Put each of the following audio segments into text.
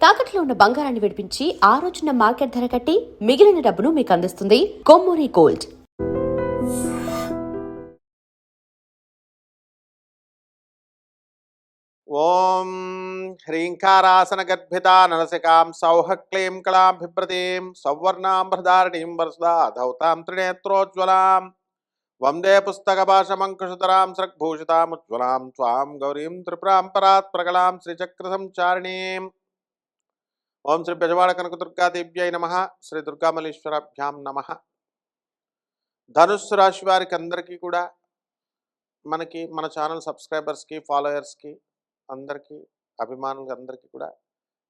తాకట్లో ఉన్న బంగారాన్ని విడిపించి ఆ రోజున మార్కెట్ ధర కట్టి మిగిలిన డబ్బును మీకు అందిస్తుంది కొమ్మూరి గోల్డ్. ఓం హ్రీంకారాసన గర్భితా నరసికాం సౌహక్లీం కళాభిభ్రతీం సౌవర్ణాంభ్రధారణీం వరసదా ధౌతాం త్రినేత్రోజ్వలాం వందే పుస్తకభాషమంకుశతరాం సృగ్భూషితాముజ్వలాం స్వాం గౌరీం త్రిపురాం పరాత్ ప్రగళాం శ్రీచక్ర సంచారిణీం. ఓం శ్రీ బెజవాడ కనకదుర్గాదేవ్యై నమః. శ్రీ దుర్గామల్లేశ్వరాభ్యాం నమః. ధనుస్సు రాశి వారికి అందరికీ కూడా మనకి మన ఛానల్ సబ్స్క్రైబర్స్కి ఫాలోయర్స్కి అందరికీ అభిమానులకి అందరికీ కూడా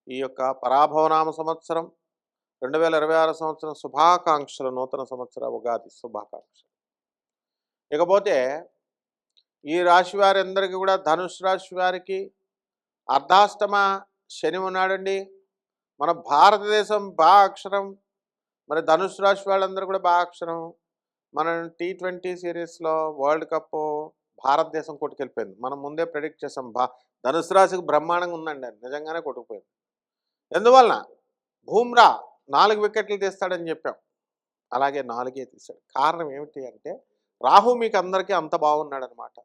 ఈ యొక్క పరాభవనామ సంవత్సరం 2026 సంవత్సరం శుభాకాంక్షలు. నూతన సంవత్సర ఉగాది శుభాకాంక్షలు. ఇకపోతే ఈ రాశి వారి అందరికీ కూడా ధనుసు రాశి వారికి అర్ధాష్టమ శని ఉన్నాడండి. మన భారతదేశం బాగా అక్షరం, మరి ధనుసు రాశి వాళ్ళందరూ కూడా బాగా అక్షరం. మనం T20 సిరీస్లో వరల్డ్ కప్ భారతదేశం కొట్టుకెళ్ళిపోయింది. మనం ముందే ప్రెడిక్ట్ చేసాం ధనుసు రాశికి బ్రహ్మాండంగా ఉందండి, అది నిజంగానే కొట్టుకుపోయింది. ఎందువలన బూమ్రా 4 వికెట్లు తీస్తాడని చెప్పాం, అలాగే 4 తీశాడు. కారణం ఏమిటి అంటే రాహు మీకు అందరికీ అంత బాగున్నాడు అనమాట.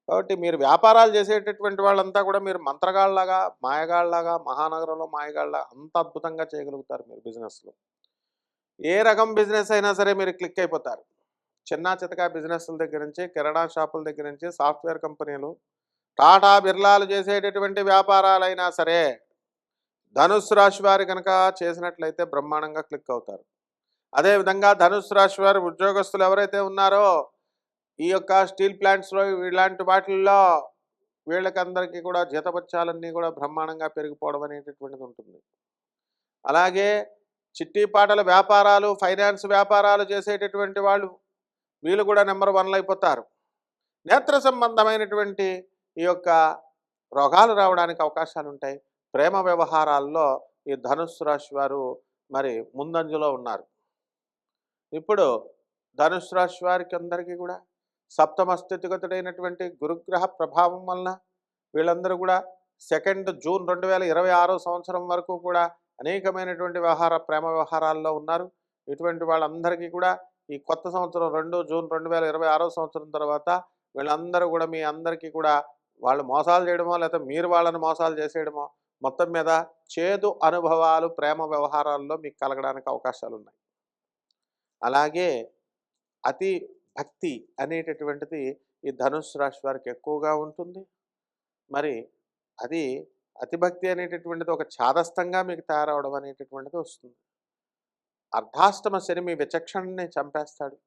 కాబట్టి మీరు వ్యాపారాలు చేసేటటువంటి వాళ్ళంతా కూడా మీరు మంత్రగాళ్ళలాగా మాయగాళ్ళలాగా మహానగరంలో మాయగాళ్ళ అంత అద్భుతంగా చేయగలుగుతారు. మీరు బిజినెస్లో ఏ రకం బిజినెస్ అయినా సరే మీరు క్లిక్ అయిపోతారు. చిన్న చితకా బిజినెస్ల దగ్గర నుంచి కిరాణా షాపుల దగ్గర నుంచి సాఫ్ట్వేర్ కంపెనీలు టాటా బిర్లాలు చేసేటటువంటి వ్యాపారాలైనా సరే ధనుస్సు రాశి వారు కనుక చేసినట్లయితే బ్రహ్మాండంగా క్లిక్ అవుతారు. అదేవిధంగా ధనుస్సు రాశి వారు ఉద్యోగస్తులు ఎవరైతే ఉన్నారో ఈ యొక్క స్టీల్ ప్లాంట్స్లో ఇలాంటి వాటిల్లో వీళ్ళకందరికీ కూడా జీతపత్యాలన్నీ కూడా బ్రహ్మాండంగా పెరిగిపోవడం అనేటటువంటిది ఉంటుంది. అలాగే చిట్టీపాటల వ్యాపారాలు ఫైనాన్స్ వ్యాపారాలు చేసేటటువంటి వాళ్ళు వీళ్ళు కూడా నెంబర్ 1 అయిపోతారు. నేత్ర సంబంధమైనటువంటి ఈ యొక్క రోగాలు రావడానికి అవకాశాలు ఉంటాయి. ప్రేమ వ్యవహారాల్లో ఈ ధనుస్సు రాశి వారు మరి ముందంజలో ఉన్నారు. ఇప్పుడు ధనుస్సు రాశి వారికి అందరికీ కూడా సప్తమ స్థితిగతుడైనటువంటి గురుగ్రహ ప్రభావం వలన వీళ్ళందరూ కూడా 2 జూన్ 2026 సంవత్సరం వరకు కూడా అనేకమైనటువంటి ప్రేమ వ్యవహారాల్లో ఉన్నారు. ఇటువంటి వాళ్ళందరికీ కూడా ఈ కొత్త సంవత్సరం 2 జూన్ 2026 సంవత్సరం తర్వాత వీళ్ళందరూ కూడా మీ అందరికీ కూడా వాళ్ళు మోసాలు చేయడమో లేకపోతే మీరు వాళ్ళని మోసాలు చేసేయడమో మొత్తం మీద చేదు అనుభవాలు ప్రేమ వ్యవహారాల్లో మీకు కలగడానికి అవకాశాలు ఉన్నాయి. అలాగే అతి భక్తి అనేటటువంటిది ఈ ధనుస్సు రాశి వారికి ఎక్కువగా ఉంటుంది. మరి అది అతిభక్తి అనేటటువంటిది ఒక ఛాదస్థంగా మీకు తయారవడం అనేటటువంటిది వస్తుంది. అర్ధాష్టమ శని మీ విచక్షణని చంపేస్తాడు.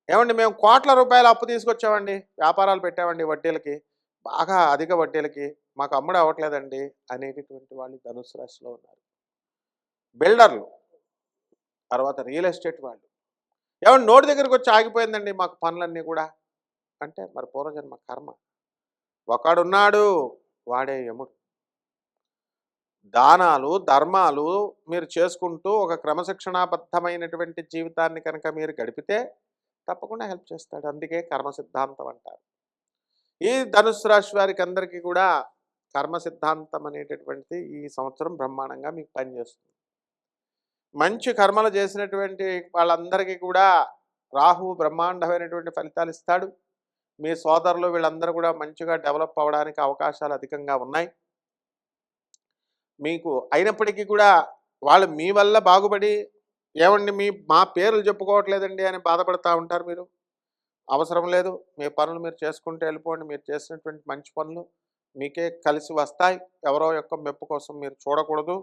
ఏమండి మేము కోట్ల రూపాయలు అప్పు తీసుకొచ్చామండి, వ్యాపారాలు పెట్టామండి వడ్డీలకి, బాగా అధిక వడ్డీలకి, మాకు అమ్ముడు అవ్వట్లేదండి అనేటటువంటి వాళ్ళు ధనుస్సు రాశిలో ఉన్నారు. బిల్డర్లు, తర్వాత రియల్ ఎస్టేట్ వాళ్ళు, ఏమంటే నోటి దగ్గరికి వచ్చి ఆగిపోయిందండి మాకు పనులన్నీ కూడా అంటే మరి పూర్వజన్మ కర్మ. ఒకడున్నాడు వాడే యముడు. దానాలు ధర్మాలు మీరు చేసుకుంటూ ఒక క్రమశిక్షణాబద్ధమైనటువంటి జీవితాన్ని కనుక మీరు గడిపితే తప్పకుండా హెల్ప్ చేస్తాడు. అందుకే కర్మ సిద్ధాంతం అంటారు. ఈ ధనుస్సు రాశి వారికి అందరికీ కూడా కర్మ సిద్ధాంతం అనేటటువంటిది ఈ సంవత్సరం బ్రహ్మాండంగా మీకు పనిచేస్తుంది. మంచి కర్మలు చేసినటువంటి వాళ్ళందరికీ కూడా రాహువు బ్రహ్మాండమైనటువంటి ఫలితాలు ఇస్తాడు. మీ సోదరులు వీళ్ళందరూ కూడా మంచిగా డెవలప్ అవ్వడానికి అవకాశాలు అధికంగా ఉన్నాయి మీకు. అయినప్పటికీ కూడా వాళ్ళు మీ వల్ల బాగుపడి ఏమండి మా పేర్లు చెప్పుకోవట్లేదండి అని బాధపడుతూ ఉంటారు. మీరు అవసరం లేదు, మీ పనులు మీరు చేసుకుంటూ వెళ్ళిపోండి. మీరు చేసినటువంటి మంచి పనులు మీకే కలిసి వస్తాయి. ఎవరో యొక్క మెప్పు కోసం మీరు చూడకూడదు.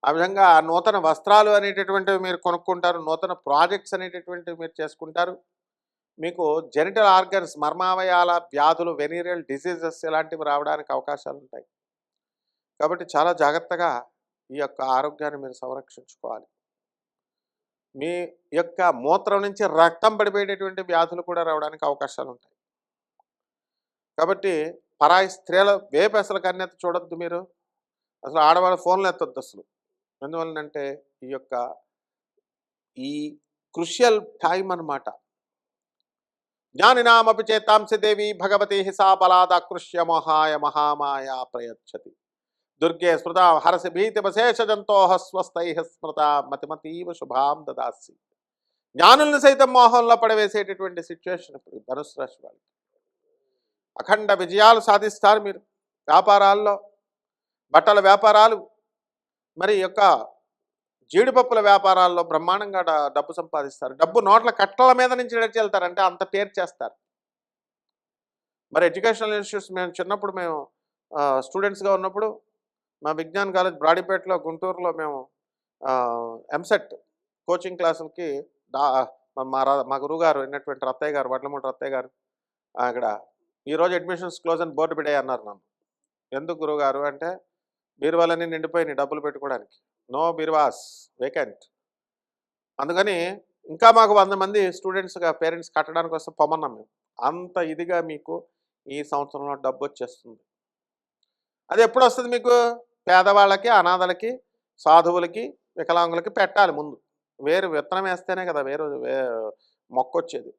ఆ విధంగా నూతన వస్త్రాలు అనేటటువంటివి మీరు కొనుక్కుంటారు, నూతన ప్రాజెక్ట్స్ అనేటటువంటివి మీరు చేసుకుంటారు. మీకు జెనిటల్ ఆర్గన్స్ మర్మావయాల వ్యాధులు వెనీరియల్ డిసీజెస్ ఇలాంటివి రావడానికి అవకాశాలు ఉంటాయి. కాబట్టి చాలా జాగ్రత్తగా ఈ యొక్క ఆరోగ్యాన్ని మీరు సంరక్షించుకోవాలి. మీ యొక్క మూత్రం నుంచి రక్తం పడిపోయేటటువంటి వ్యాధులు కూడా రావడానికి అవకాశాలు ఉంటాయి. కాబట్టి పరాయి స్త్రీల వేపు అసలు కన్నెత్త చూడొద్దు. మీరు అసలు ఆడవాళ్ళ ఫోన్లు ఎత్తొద్దు అసలు. ఎందువలనంటే ఈ క్రుషియల్ టైం అన్నమాట. జ్ఞానినామపి చేతాంసి దేవి భగవతి హిసా బలాదాకృష్య మహాయ మహామాయా ప్రయచ్చతి. దుర్గే స్మృత హరసి భీతిమశేష జంతోహ స్వస్థైః స్మృత మతిమతీవ శుభాం దదాసి. జ్ఞానుల్ని సైతం మోహంలో పడవేసేటటువంటి సిచ్యువేషన్ ఇప్పుడు ధనుసు రాశి వాళ్ళకి. అఖండ విజయాలు సాధిస్తారు మీరు వ్యాపారాల్లో, బట్టల వ్యాపారాలు, మరి యొక్క జీడిపప్పుల వ్యాపారాల్లో బ్రహ్మాండంగా డబ్బు సంపాదిస్తారు. డబ్బు నోట్ల కట్టల మీద నుంచి నడిచి వెళ్తారంటే అంత పేరు చేస్తారు. మరి ఎడ్యుకేషనల్ ఇన్స్టిట్యూట్స్ మేము స్టూడెంట్స్గా ఉన్నప్పుడు మా విజ్ఞాన్ కాలేజ్ బ్రాడీపేటలో గుంటూరులో మేము ఎంసెట్ కోచింగ్ క్లాసులకి మా గురువు గారు అయినటువంటి రత్తయ్య గారు, వడ్లమూడి రత్తయ్య గారు అక్కడ ఈరోజు అడ్మిషన్స్ క్లోజ్ అని బోర్డు పెట్టాయి అన్నారు నన్ను. ఎందుకు గురువు గారు అంటే బీరువాలన్నీ నిండిపోయి డబ్బులు పెట్టుకోవడానికి, నో బీరువాస్ వేకెంట్. అందుకని ఇంకా మాకు 100 మంది స్టూడెంట్స్గా పేరెంట్స్ కట్టడానికి వస్తే పొమ్మన్నాం మేము. అంత ఇదిగా మీకు ఈ సంవత్సరంలో డబ్బు వచ్చేస్తుంది. అది ఎప్పుడు వస్తుంది మీకు? పేదవాళ్ళకి, అనాథలకి, సాధువులకి, వికలాంగులకి పెట్టాలి ముందు. వేరు విత్తనం వేస్తేనే కదా మొక్క వచ్చేది.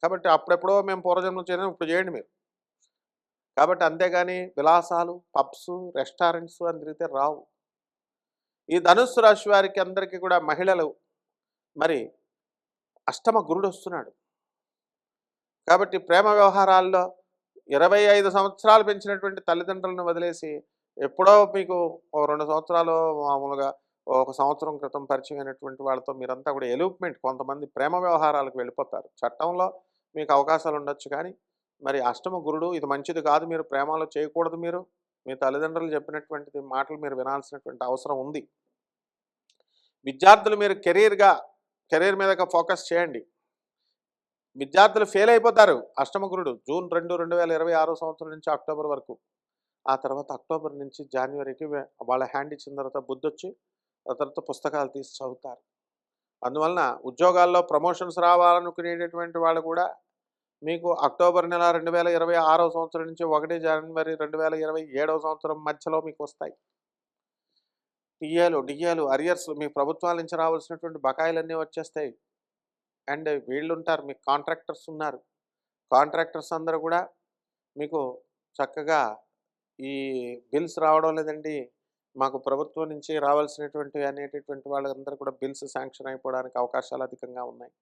కాబట్టి అప్పుడెప్పుడో మేము పూర్వజన్మలు చేయడం ఇప్పుడు చేయండి మీరు. కాబట్టి అంతేగాని విలాసాలు, పబ్స్, రెస్టారెంట్స్ అని తిరిగితే రావు. ఈ ధనుస్సు రాశి వారికి అందరికీ కూడా మహిళలు మరి అష్టమ గురుడు వస్తున్నాడు. కాబట్టి ప్రేమ వ్యవహారాల్లో 25 సంవత్సరాలు పెంచినటువంటి తల్లిదండ్రులను వదిలేసి ఎప్పుడో మీకు 2 సంవత్సరాలు మామూలుగా 1 సంవత్సరం క్రితం పరిచయం అయినటువంటి వాళ్ళతో మీరంతా కూడా ఎలూప్మెంట్, కొంతమంది ప్రేమ వ్యవహారాలకు వెళ్ళిపోతారు. చట్టంలో మీకు అవకాశాలు ఉండొచ్చు, కానీ మరి అష్టమ గురుడు ఇది మంచిది కాదు, మీరు ప్రేమలో చేయకూడదు. మీరు మీ తల్లిదండ్రులు చెప్పినటువంటి మాటలు మీరు వినాల్సినటువంటి అవసరం ఉంది. విద్యార్థులు మీరు కెరీర్ మీద ఫోకస్ చేయండి. విద్యార్థులు ఫెయిల్ అయిపోతారు. అష్టమ గురుడు జూన్ 2, 2026 సంవత్సరం నుంచి అక్టోబర్ వరకు. ఆ తర్వాత అక్టోబర్ నుంచి జనవరికి వాళ్ళ హ్యాండ్ ఇచ్చిన తర్వాత బుద్ధి వచ్చి ఆ తర్వాత పుస్తకాలు తీసి చదువుతారు. అందువలన ఉద్యోగాల్లో ప్రమోషన్స్ రావాలనుకునేటటువంటి వాళ్ళు కూడా మీకు అక్టోబర్ నెల 2026 సంవత్సరం నుంచి 1 జనవరి 2027 సంవత్సరం మధ్యలో మీకు వస్తాయి. డిఏలు, అరియర్స్, మీ ప్రభుత్వాల నుంచి రావాల్సినటువంటి బకాయిలన్నీ వచ్చేస్తాయి. అండ్ వీళ్ళు ఉంటారు, మీకు కాంట్రాక్టర్స్ ఉన్నారు. కాంట్రాక్టర్స్ అందరూ కూడా మీకు చక్కగా ఈ బిల్స్ రావడం లేదండి, మాకు ప్రభుత్వం నుంచి రావాల్సినటువంటి అనేటటువంటి వాళ్ళందరూ కూడా బిల్స్ శాంక్షన్ అయిపోవడానికి అవకాశాలు అధికంగా ఉన్నాయి.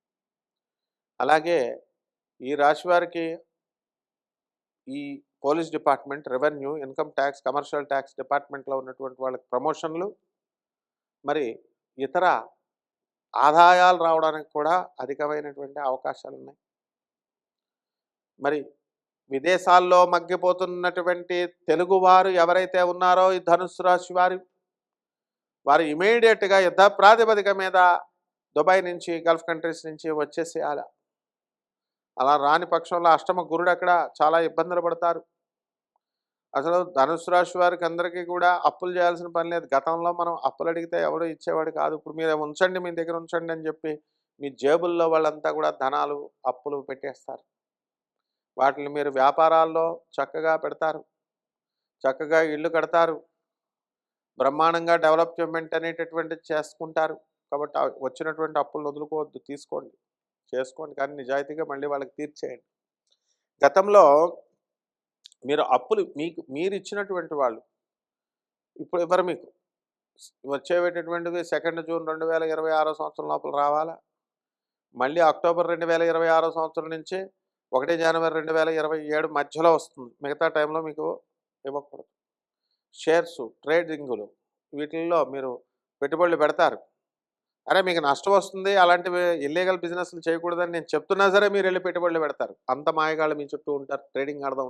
అలాగే ఈ రాశి వారికి ఈ police department, revenue, income tax, commercial tax డిపార్ట్మెంట్లో ఉన్నటువంటి వాళ్ళకి ప్రమోషన్లు, మరి ఇతర ఆదాయాలు రావడానికి కూడా అధికమైనటువంటి అవకాశాలు ఉన్నాయి. మరి విదేశాల్లో మగ్గిపోతున్నటువంటి తెలుగువారు ఎవరైతే ఉన్నారో ఈ ధనుస్సు రాశి వారు ఇమీడియట్గా యుద్ధ ప్రాతిపదిక మీద దుబాయ్ నుంచి, గల్ఫ్ కంట్రీస్ నుంచి వచ్చేసేయాలి. అలా రాని పక్షంలో అష్టమ గురుడు అక్కడ చాలా ఇబ్బందులు పడతారు. అసలు ధనుస్సు రాశి వారికి అందరికీ కూడా అప్పులు చేయాల్సిన పని లేదు. గతంలో మనం అప్పులు అడిగితే ఎవడో ఇచ్చేవాడు కాదు. ఇప్పుడు మీరు ఉంచండి, మీ దగ్గర ఉంచండి అని చెప్పి మీ జేబుల్లో వాళ్ళంతా కూడా ధనాలు, అప్పులు పెట్టేస్తారు. వాటిని మీరు వ్యాపారాల్లో చక్కగా పెడతారు, చక్కగా ఇళ్ళు కడతారు, బ్రహ్మాండంగా డెవలప్మెంట్ అనేటటువంటిది చేసుకుంటారు. కాబట్టి వచ్చినటువంటి అప్పులను వదులుకోవద్దు, తీసుకోండి, చేసుకోండి, కానీ నిజాయితీగా మళ్ళీ వాళ్ళకి తీర్చేయండి. గతంలో మీరు అప్పులు మీరు ఇచ్చినటువంటి వాళ్ళు ఇప్పుడు ఎవరు మీకు వచ్చేటటువంటిది 2 జూన్ 2026 సంవత్సరం లోపల రావాలా. మళ్ళీ అక్టోబర్ 2026 సంవత్సరం నుంచి 1 జనవరి 2027 మధ్యలో వస్తుంది. మిగతా టైంలో మీకు ఇవ్వకూడదు. షేర్స్, ట్రేడింగులు, వీటిల్లో మీరు పెట్టుబడులు పెడతారు. అరే మీకు నష్టం వస్తుంది, అలాంటివి ఇల్లీగల్ బిజినెస్లు చేయకూడదని నేను చెప్తున్నా సరే మీరు వెళ్ళి పెట్టుబడులు పెడతారు. అంత మాయగాళ్ళు మీ చుట్టూ ఉంటారు. ట్రేడింగ్ ఆడదాం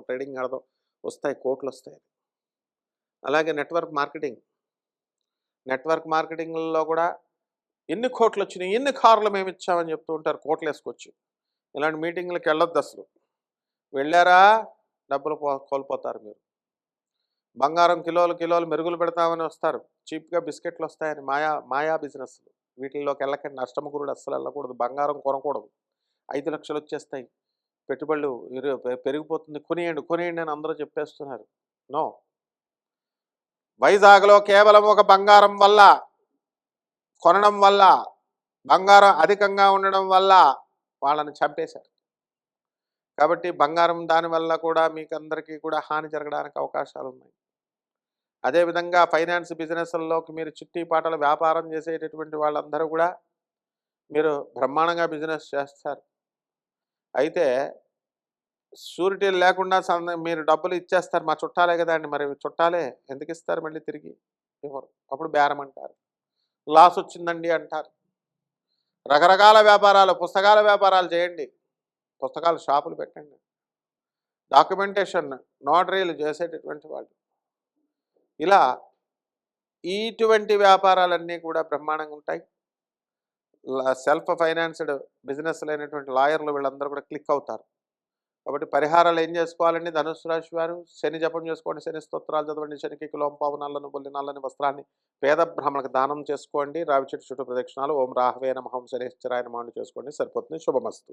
వస్తాయి, కోట్లు వస్తాయి. అలాగే నెట్వర్క్ మార్కెటింగ్లో కూడా ఎన్ని కోట్లు వచ్చినాయి, ఎన్ని కార్లు మేము ఇచ్చామని చెప్తూ ఉంటారు, కోట్లు వేసుకొచ్చి. ఇలాంటి మీటింగ్లకు వెళ్ళొద్దు. అసలు వెళ్ళారా డబ్బులు కోల్పోతారు మీరు. బంగారం కిలోలు మెరుగులు పెడతామని వస్తారు, చీప్గా బిస్కెట్లు వస్తాయని మాయా బిజినెస్లు. వీటిల్లోకి వెళ్ళకండి. అష్టమ గురుడు అస్సలు వెళ్ళకూడదు. బంగారం కొనకూడదు. 5 లక్షలు వచ్చేస్తాయి, పెట్టుబడులు పెరిగిపోతుంది, కొనియండి అని అందరూ చెప్పేస్తున్నారు. నో. వైజాగ్లో కేవలం ఒక బంగారం వల్ల, కొనడం వల్ల, బంగారం అధికంగా ఉండడం వల్ల వాళ్ళని చంపేశారు. కాబట్టి బంగారం దానివల్ల కూడా మీకు అందరికీ కూడా హాని జరగడానికి అవకాశాలు ఉన్నాయి. అదేవిధంగా ఫైనాన్స్ బిజినెస్‌ల్లోకి మీరు చిట్టి పాటల వ్యాపారం చేసేటటువంటి వాళ్ళందరూ కూడా మీరు బ్రహ్మాండంగా బిజినెస్ చేస్తారు. అయితే షూరిటీలు లేకుండా మీరు డబ్బులు ఇచ్చేస్తారు. మా చుట్టాలే కదండీ! మరి చుట్టాలే ఎందుకిస్తారు మళ్ళీ తిరిగి? ఇవ్వరు. అప్పుడు బేరం అంటారు. లాస్ వచ్చిందండి అంటారు. రకరకాల వ్యాపారాలు, పుస్తకాల వ్యాపారాలు చేయండి. పుస్తకాల షాపులు పెట్టండి. డాక్యుమెంటేషన్, నోటరీలు చేసేటటువంటి వాళ్ళు. ఇలా ఇటువంటి వ్యాపారాలన్నీ కూడా బ్రహ్మాండంగా ఉంటాయి. సెల్ఫ్ ఫైనాన్స్డ్ బిజినెస్‌లు అయినటువంటి లాయర్లు వీళ్ళందరూ కూడా క్లిక్ అవుతారు. కాబట్టి పరిహారాలు ఏం చేసుకోవాలండి? ధనుస్సు రాశి వారు శని జపం చేసుకోండి, శని స్తోత్రాలు చదవండి, శనికి కిలోంపావు నల్లని బొల్లి నల్లని వస్త్రాన్ని పేద బ్రాహ్మణులకు దానం చేసుకోండి, రావి చెట్టు చుట్టూ ప్రదక్షిణాలు, ఓం రాహవే నమః, ఓం శనేశ్వరాయ నమః చేసుకోండి, సరిపోతుంది. శుభమస్తు.